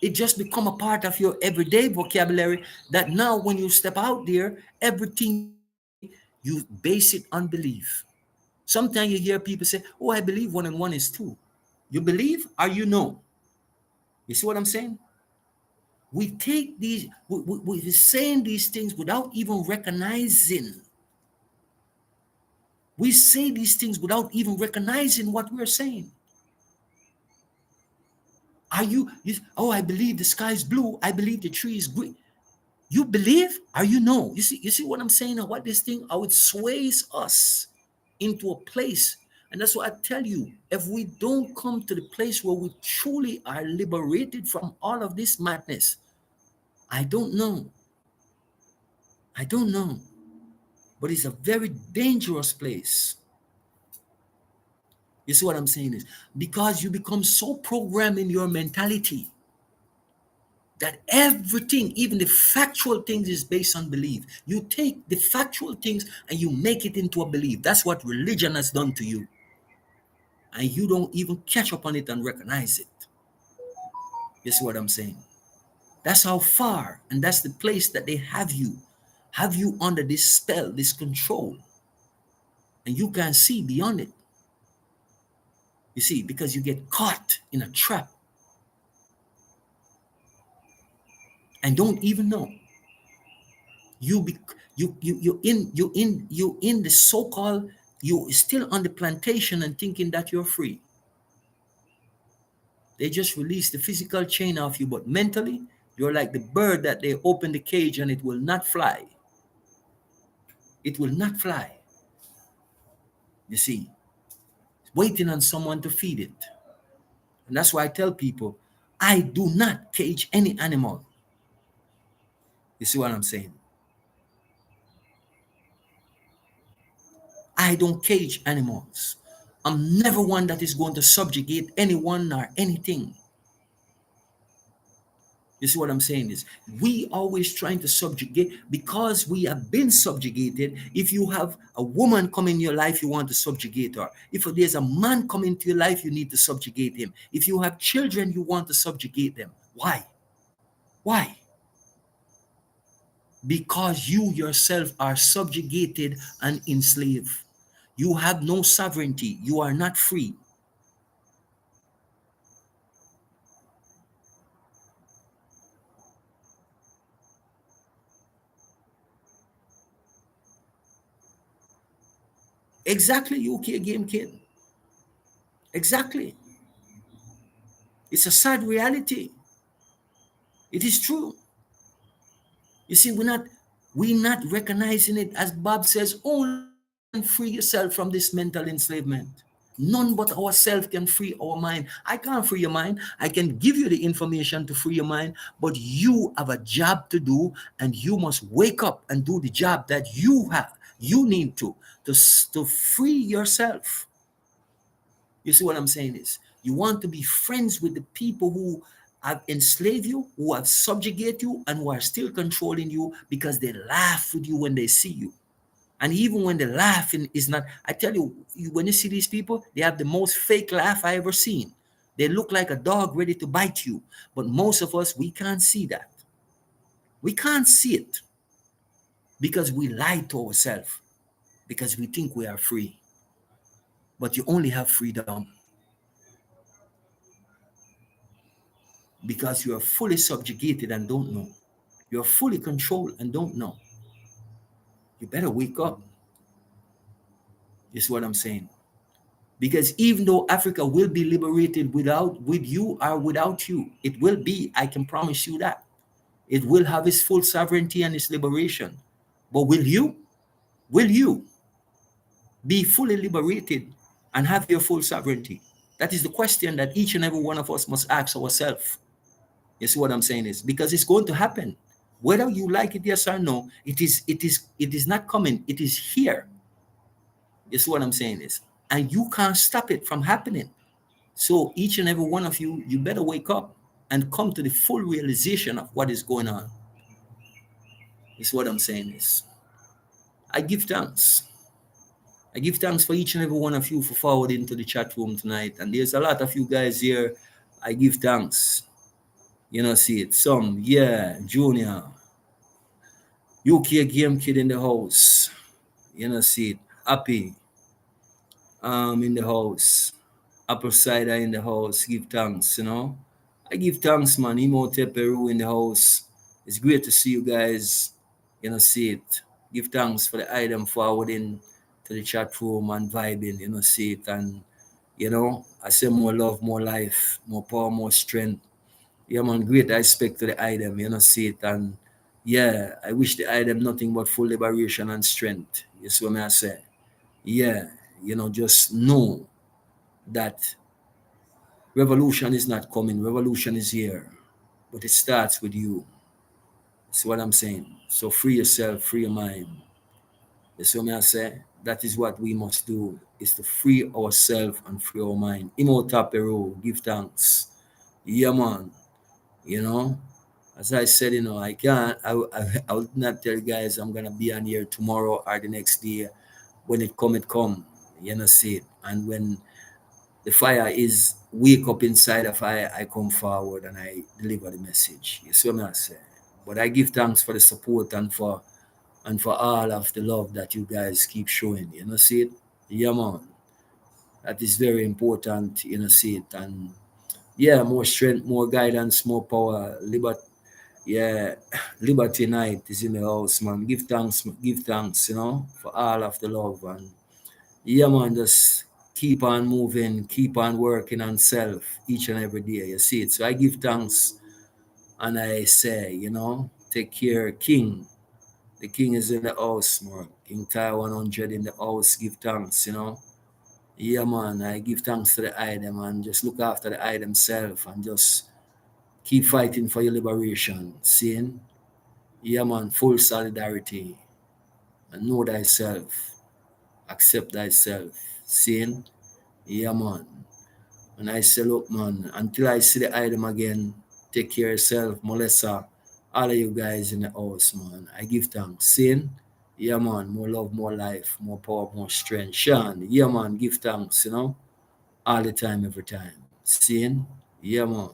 It just become a part of your everyday vocabulary that now when you step out there, everything you base it on belief. Sometimes you hear people say, oh, I believe 1 and 1 is 2. You believe or you know? You see what I'm saying? We take these, we're saying these things without even recognizing. We say these things without even recognizing what we're saying. Oh, I believe the sky is blue. I believe the tree is green. You believe or you know? You see what I'm saying? What this thing, how it sways us into a place. And that's what I tell you. If we don't come to the place where we truly are liberated from all of this madness, I don't know. I don't know. But it's a very dangerous place. You see what I'm saying is because you become so programmed in your mentality that everything, even the factual things, is based on belief. You take the factual things and you make it into a belief. That's what religion has done to you. and you don't even catch up on it and recognize it. You see what I'm saying? That's how far, and that's the place that they have you under this spell, this control, and you can't see beyond it. You see, because you get caught in a trap and don't even know. You be you in the so-called, you still on the plantation and thinking that you're free. They just release the physical chain off you, but mentally you're like the bird that they open the cage and it will not fly. It will not fly. You see, waiting on someone to feed it. And that's why I tell people, I do not cage any animal. You see what I'm saying? I don't cage animals. I'm never one that is going to subjugate anyone or anything. You see what I'm saying is, we always trying to subjugate because we have been subjugated. If you have a woman come in your life, you want to subjugate her. If there's a man come into your life, you need to subjugate him. If you have children, you want to subjugate them. Why? Why? Because you yourself are subjugated and enslaved. You have no sovereignty. You are not free. Exactly, UK game kid. Exactly. It's a sad reality. It is true. You see, we're not recognizing it. As Bob says, only you can free yourself from this mental enslavement. None but ourselves can free our mind. I can't free your mind. I can give you the information to free your mind, but you have a job to do, and you must wake up and do the job that you have. You need to free yourself. You see what I'm saying is, you want to be friends with the people who have enslaved you, who have subjugated you, and who are still controlling you because they laugh with you when they see you. And even when the laughing is not, I tell you, when you see these people, they have the most fake laugh I ever seen. They look like a dog ready to bite you. But most of us, we can't see that. We can't see it because we lie to ourselves, because we think we are free. But you only have freedom because you are fully subjugated and don't know. You're fully controlled and don't know. You better wake up. Is what I'm saying. Because even though Africa will be liberated with you or without you, it will be, I can promise you that. It will have its full sovereignty and its liberation. But will you? Will you be fully liberated and have your full sovereignty? That is the question that each and every one of us must ask ourselves. You see what I'm saying is, because it's going to happen. Whether you like it, yes or no, it is not coming. It is here. You see what I'm saying is, and you can't stop it from happening. So each and every one of you, you better wake up and come to the full realization of what is going on. Is what I'm saying is, I give thanks. I give thanks for each and every one of you for forwarding to the chat room tonight. And there's a lot of you guys here. I give thanks. You know, see it. Some, yeah, Junior, UK Game Kid in the house. You know, see it. Happy, in the house. Apple cider in the house. Give thanks, you know. I give thanks, man. Imote Peru in the house. It's great to see you guys. You know, see it. Give thanks for the item forwarding to the chat room and vibing, you know, see it. And, you know, I say more love, more life, more power, more strength. Yeah, man, great respect to the item, you know, see it. And yeah, I wish the item nothing but full liberation and strength. You see what I say? Yeah, you know, just know that revolution is not coming, revolution is here. But it starts with you. See what I'm saying? So free yourself, free your mind. You see what I say? That is what we must do, is to free ourselves and free our mind. Imota Peru, give thanks. Yeah, man. You know, as I said, you know, I can't, I would not tell you guys I'm going to be on here tomorrow or the next day. When it come, it come. You know, see it. And when the fire is wake up inside of I come forward and I deliver the message. You see what I say? But I give thanks for the support and for all of the love that you guys keep showing. You know, see it? Yeah, man. That is very important, you know, see it. And yeah, more strength, more guidance, more power, liberty. Yeah, Liberty Night is in the house, man. Give thanks, you know, for all of the love. And yeah, man, just keep on moving, keep on working on self each and every day. You see it. So I give thanks and I say, you know, take care, King. The king is in the house, man. King Ty 100 in the house. Give thanks, you know. Yeah, man. I give thanks to the item and just look after the item self and just keep fighting for your liberation. Seeing? Yeah, man. Full solidarity. And know thyself. Accept thyself. Seeing? Yeah, man. And I say, look, man, until I see the item again, take care of yourself, Melissa, all of you guys in the house, man. I give thanks. Seeing? Yeah, man, more love, more life, more power, more strength. Sean, yeah, man, give thanks, you know, all the time, every time. Seeing? Yeah, man.